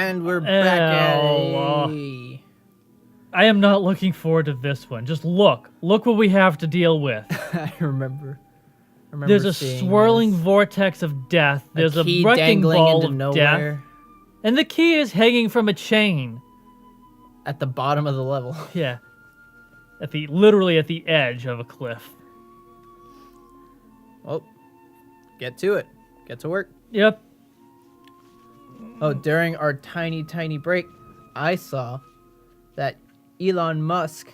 And we're back at it. I am not looking forward to this one. Just look. Look what we have to deal with. I remember There's a swirling vortex of death. There's a wrecking ball of death. And the key is hanging from a chain. At the bottom of the level. Yeah. Literally at the edge of a cliff. Well, get to it. Get to work. Yep. Oh, during our tiny break, I saw that Elon Musk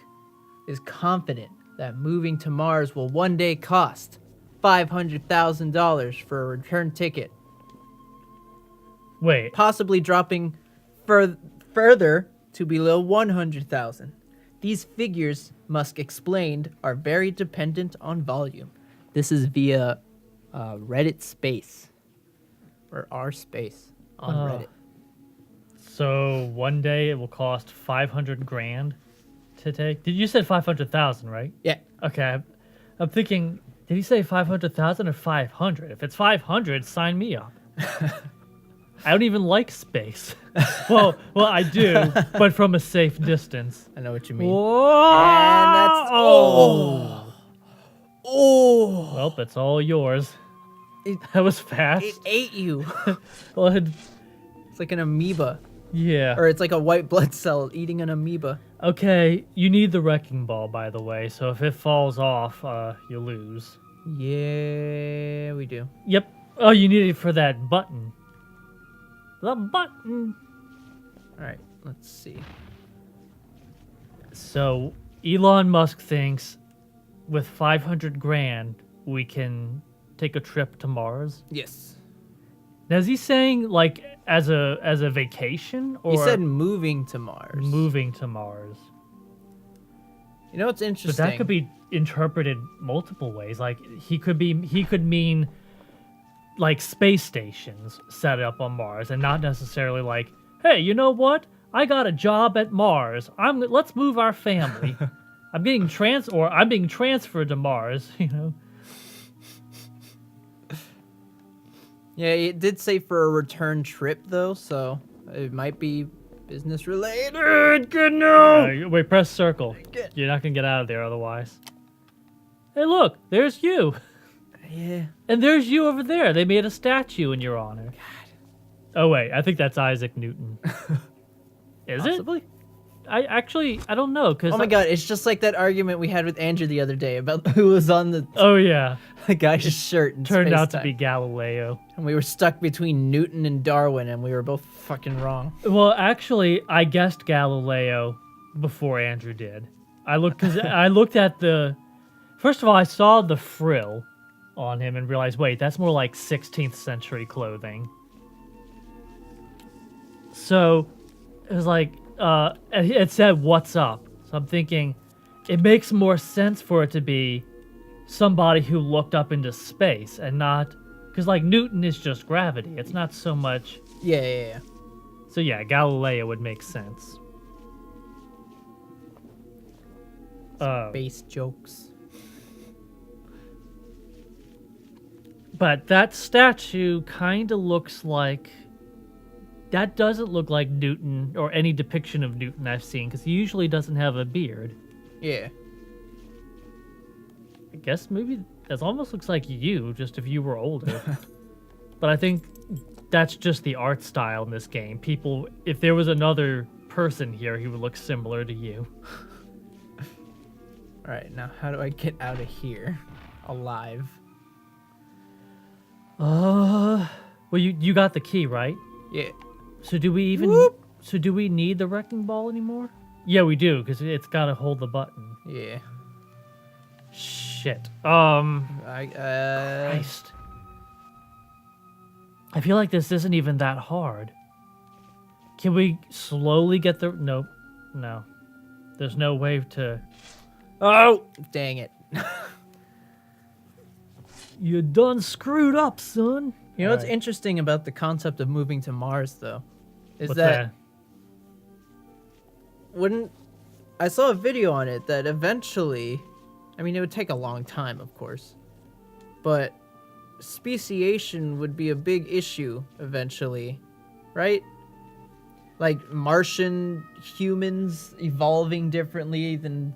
is confident that moving to Mars will one day cost $500,000 for a return ticket. Wait. Possibly dropping further to below 100,000. These figures, Musk explained, are very dependent on volume. This is via Reddit Space, or R Space on Reddit. So one day it will cost 500 grand to take. You said 500,000, right? Yeah. Okay. I'm thinking, did he say 500,000 or 500? If it's 500, sign me up. I don't even like space. well, I do, but from a safe distance. I know what you mean. Whoa! And that's Well, it's all yours. That was fast. It ate you. Well, It's like an amoeba. yeah. Or it's like a white blood cell eating an amoeba. Okay, you need the wrecking ball, by the way, so if it falls off, you lose. Yeah, we do. Yep. Oh, you need it for that button. The button. All right, let's see. So, Elon Musk thinks with 500 grand, we can take a trip to Mars. Yes. Now, is he saying, like, as a vacation? Or He said moving to Mars. moving to Mars? You know what's But interesting? that could be interpreted multiple ways. Like, he could mean like space stations set up on Mars, and not necessarily like, hey, you know what? I got a job at Mars. Let's move our family. I'm being transferred to Mars. You know. Yeah, it did say for a return trip though, so it might be business related. Good no. Wait, press circle. You're not gonna get out of there otherwise. Hey, look, there's you. Yeah. And there's you over there. They made a statue in your honor. God. Oh wait, I think that's Isaac Newton. Is Possibly? it? I don't know, cause Oh my god, it's just like that argument we had with Andrew the other day about who was on the yeah, guy's shirt. turned out to be Galileo. And we were stuck between Newton and Darwin, and we were both fucking wrong. Well, actually, I guessed Galileo before Andrew did. I looked at the. First of all, I saw the frill on him and realized, wait, that's more like 16th century clothing. So it was like, it said, "What's up?" So I'm thinking, it makes more sense for it to be somebody who looked up into space and not, because like Newton is just gravity. It's not so much. Yeah. So yeah, Galileo would make sense. Space jokes. But that statue kind of looks like... That doesn't look like Newton or any depiction of Newton I've seen, because he usually doesn't have a beard. Yeah. I guess maybe that almost looks like you, just if you were older. But I think that's just the art style in this game. People, if there was another person here, he would look similar to you. All right, now how do I get out of here alive? Well, you got the key, right? Yeah. So do we even? Whoop. So do we need the wrecking ball anymore? Yeah, we do, because it's got to hold the button. Yeah. Shit. Christ. I feel like this isn't even that hard. Can we slowly get the... Nope. No. There's no way to... Oh! Dang it. You done screwed up, son. You know what's interesting about the concept of moving to Mars, though? Is What's that... I saw a video on it that eventually... I mean, it would take a long time, of course. But speciation would be a big issue eventually, right? like Martian humans evolving differently than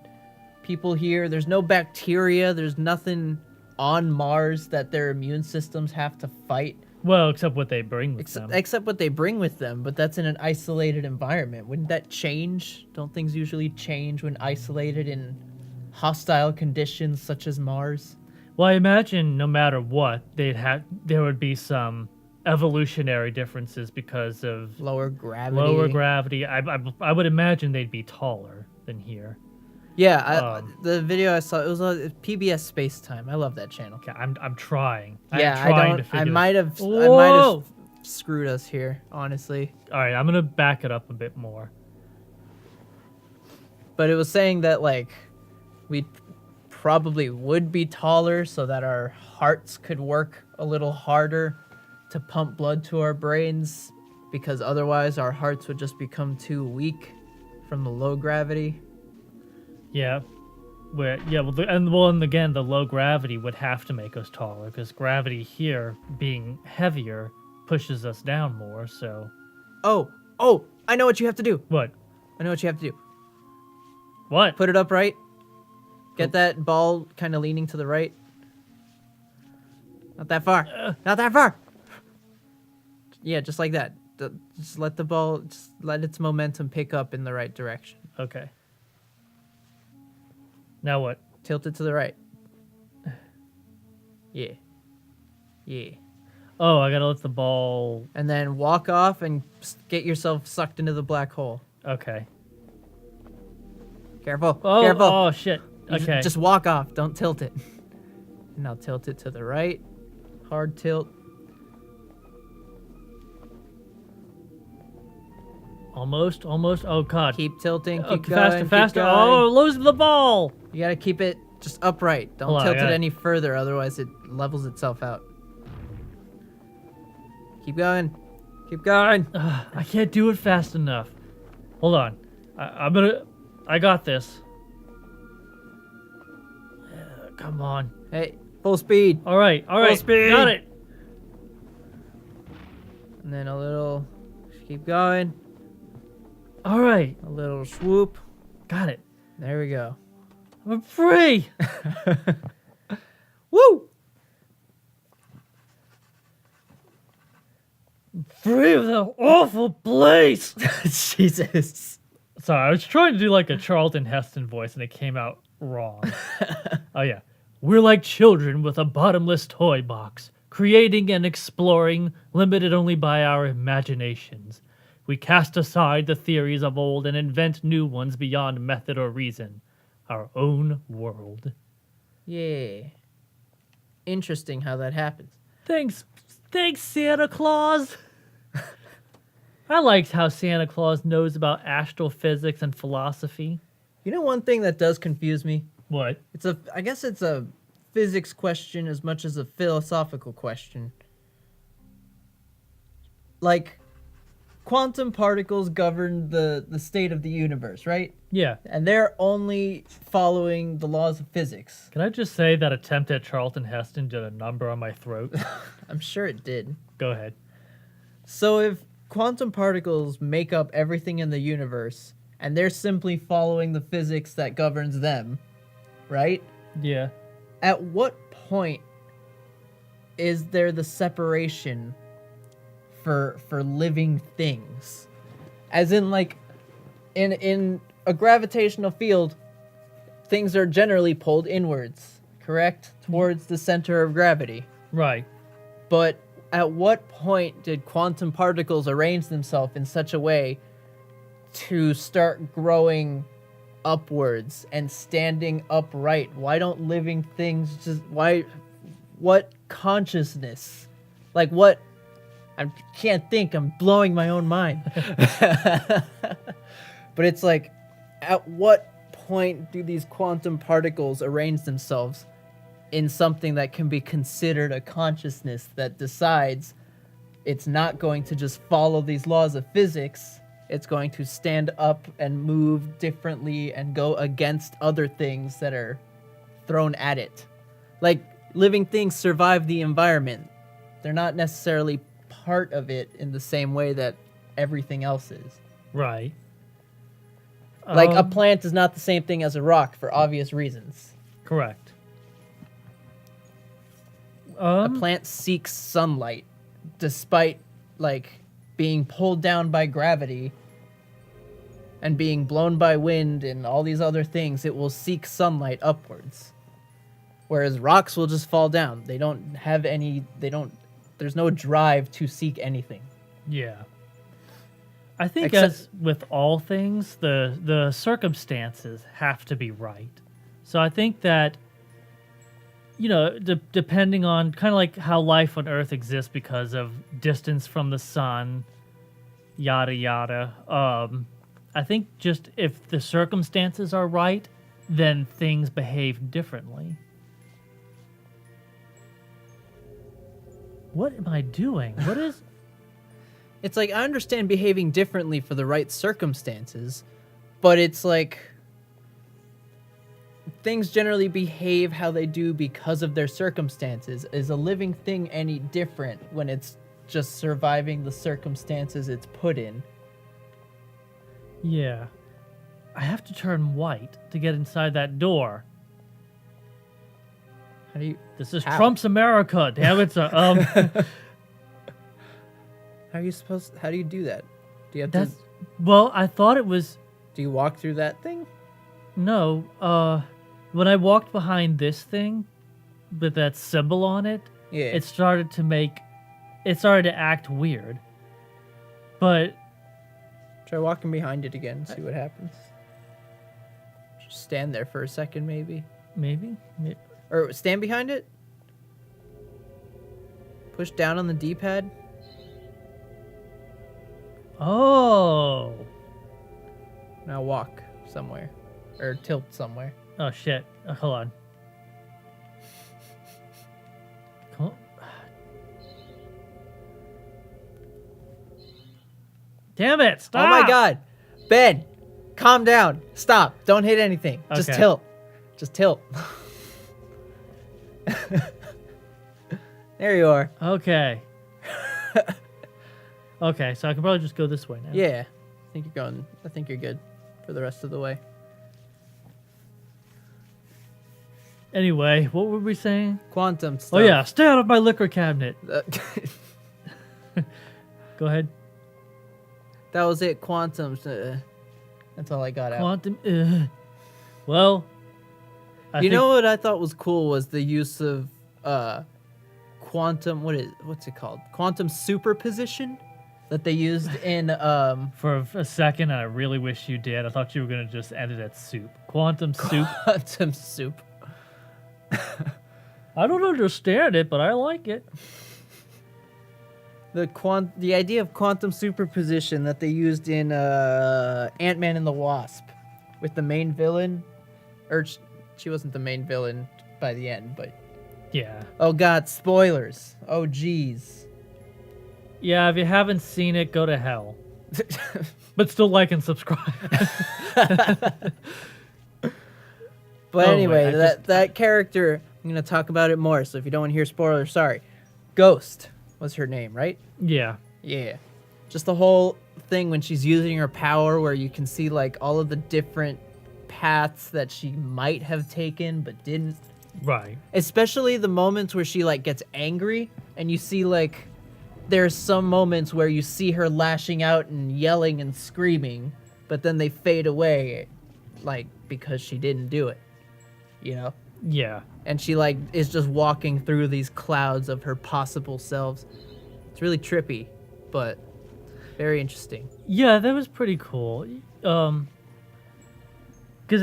people here. There's no bacteria. There's nothing on Mars that their immune systems have to fight. Well, except what they bring with them. Except what they bring with them, but that's in an isolated environment. Wouldn't that change? Don't things usually change when isolated in hostile conditions such as Mars? Well, I imagine no matter what, there would be some evolutionary differences because of Lower gravity. lower gravity. I would imagine they'd be taller than here. Yeah, the video I saw, it was on PBS Space Time. I love that channel. Okay, I'm trying. Yeah, I'm trying to figure I this- might have Whoa! screwed us here, honestly. All right, I'm gonna back it up a bit more. But it was saying that like we probably would be taller so that our hearts could work a little harder to pump blood to our brains, because otherwise our hearts would just become too weak from the low gravity. Yeah, and again, the low gravity would have to make us taller because gravity here, being heavier, pushes us down more. So, Oh, I know what you have to do. what? I know what you have to do. What? Put it up right. Get that ball kind of leaning to the right. Not that far. Not that far. Yeah, just like that. Just let the ball, just let its momentum pick up in the right direction. Okay. Now what? Tilt it to the right. Yeah. Yeah. Oh, I gotta let the ball. And then walk off and get yourself sucked into the black hole. Okay. Careful. Oh, Careful. oh shit. Okay. Just walk off. Don't tilt it. Now tilt it to the right. Hard tilt. Almost. Oh god. Keep tilting. Keep Okay, going. faster, keep faster. going. Oh, losing the ball. You gotta keep it just upright. Don't Hold on, I tilt it gotta- any further, otherwise it levels itself out. Keep going. Keep going. I can't do it fast enough. Hold on. I got this. Come on. Hey, full speed. All right. speed. Got it. And then a little. Keep going. All right. A little swoop. Got it. There we go. I'm free. Woo! Free of that awful place. Jesus. Sorry, I was trying to do like a Charlton Heston voice and it came out wrong. Oh yeah. We're like children with a bottomless toy box, creating and exploring, limited only by our imaginations. We cast aside the theories of old and invent new ones beyond method or reason. Our own world. Yeah. Interesting how that happens. Thanks, Santa Claus. I liked how Santa Claus knows about astrophysics and philosophy. You know one thing that does confuse me? What? I guess it's a physics question as much as a philosophical question. Like, quantum particles govern the state of the universe, right? Yeah. And they're only following the laws of physics. Can I just say that attempt at Charlton Heston did a number on my throat? I'm sure it did. Go ahead. So if quantum particles make up everything in the universe, and they're simply following the physics that governs them, right? Yeah. At what point is there the separation for living things? As in, like, in a gravitational field, things are generally pulled inwards, correct? Towards the center of gravity. Right. But at what point did quantum particles arrange themselves in such a way to start growing upwards and standing upright? Why don't living things what consciousness? Like what? I can't think, I'm blowing my own mind. But it's like, at what point do these quantum particles arrange themselves in something that can be considered a consciousness that decides it's not going to just follow these laws of physics, it's going to stand up and move differently and go against other things that are thrown at it? Like, living things survive the environment. They're not necessarily part of it in the same way that everything else is. Right. Like, a plant is not the same thing as a rock for obvious reasons. Correct. A plant seeks sunlight despite, like, being pulled down by gravity and being blown by wind and all these other things. It will seek sunlight upwards. Whereas rocks will just fall down. They don't have any, there's no drive to seek anything. Yeah. I think Except- as with all things, the circumstances have to be right. So I think that, you know, depending on kind of like how life on Earth exists because of distance from the sun, yada yada. I think just if the circumstances are right, then things behave differently. What am I doing? What is... It's like, I understand behaving differently for the right circumstances, but it's like things generally behave how they do because of their circumstances. Is a living thing any different when it's just surviving the circumstances it's put in? Yeah. I have to turn white to get inside that door. How do you? This is How? Trump's America. Damn it. How are you supposed? How do you do that? Do you have That's to? well, I thought it was Do you walk through that thing? no. When I walked behind this thing with that symbol on it, Yeah. it started to act weird. But Try walking behind it again. See what happens. Just stand there for a second, maybe, maybe or stand behind it. Push down on the D-pad. oh Now walk somewhere, or tilt somewhere. oh shit. Hold on. Come on. Damn it! Stop! Oh my God, Ben, calm down. Stop. Don't hit anything. Just Okay. tilt. Just tilt. There you are. Okay. Okay, so I can probably just go this way now. Yeah, I think you're good for the rest of the way. Anyway, what were we saying? Quantum stuff. Oh yeah, stay out of my liquor cabinet. Go ahead. That was it. Quantum. That's all I got out. Quantum. Well, I You think know what I thought was cool was the use of quantum. What's it called? Quantum superposition that they used in for a second, I really wish you did. I thought you were gonna just end it at soup. Quantum soup. quantum soup. I don't understand it, but I like it. The idea of quantum superposition that they used in Ant-Man and the Wasp with the main villain, or she wasn't the main villain by the end, but Yeah. oh God, spoilers. Oh geez. Yeah, if you haven't seen it, go to hell. But still like and subscribe. But Oh, anyway, wait, I that character, I'm gonna talk about it more. So if you don't want to hear spoilers, sorry. Ghost was her name, right? Yeah. Yeah. Just the whole thing when she's using her power, where you can see like all of the different paths that she might have taken but didn't. Right. Especially the moments where she like gets angry, and you see like there's some moments where you see her lashing out and yelling and screaming, but then they fade away, like because she didn't do it. You know? Yeah. And she like is just walking through these clouds of her possible selves. It's really trippy, but very interesting. Yeah, that was pretty cool. Because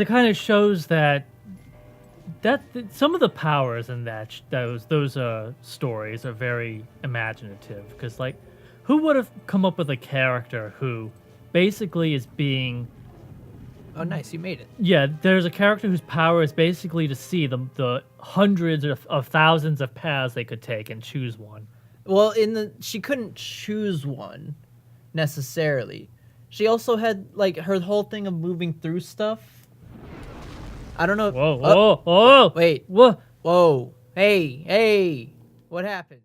it kind of shows that some of the powers in those stories are very imaginative. Because like, who would have come up with a character who basically is being... Oh, nice, you made it. Yeah, there's a character whose power is basically to see the hundreds of thousands of paths they could take and choose one. Well, she couldn't choose one necessarily. She also had like her whole thing of moving through stuff. I don't know. Whoa, whoa, whoa! Wait. Whoa! Whoa. Hey. What happened?